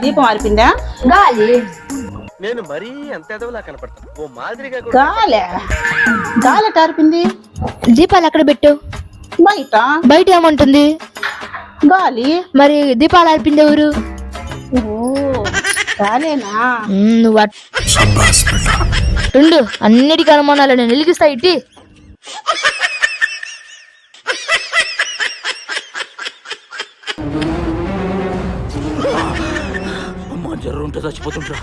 దీపం ఆరిపిందా? గాలి నేను మరీ అంత ఎదవలా కనపడతాను. ఓ మాదిరిగా గాలే గాలెట్ ఆరిపింది? దీపాలు ఎక్కడ పెట్టు? బయట. బయట ఏమంటుంది? గాలి. మరి దీపాలు ఆర్పింది ఎవరు? గాలేనా? నువ్వు రెండు అన్నిటికీ అనుమానాలు నేను వెలిగిస్తా ఇట్టి. అమ్మ జర్ర ఉంటే చచ్చిపోతుంటా.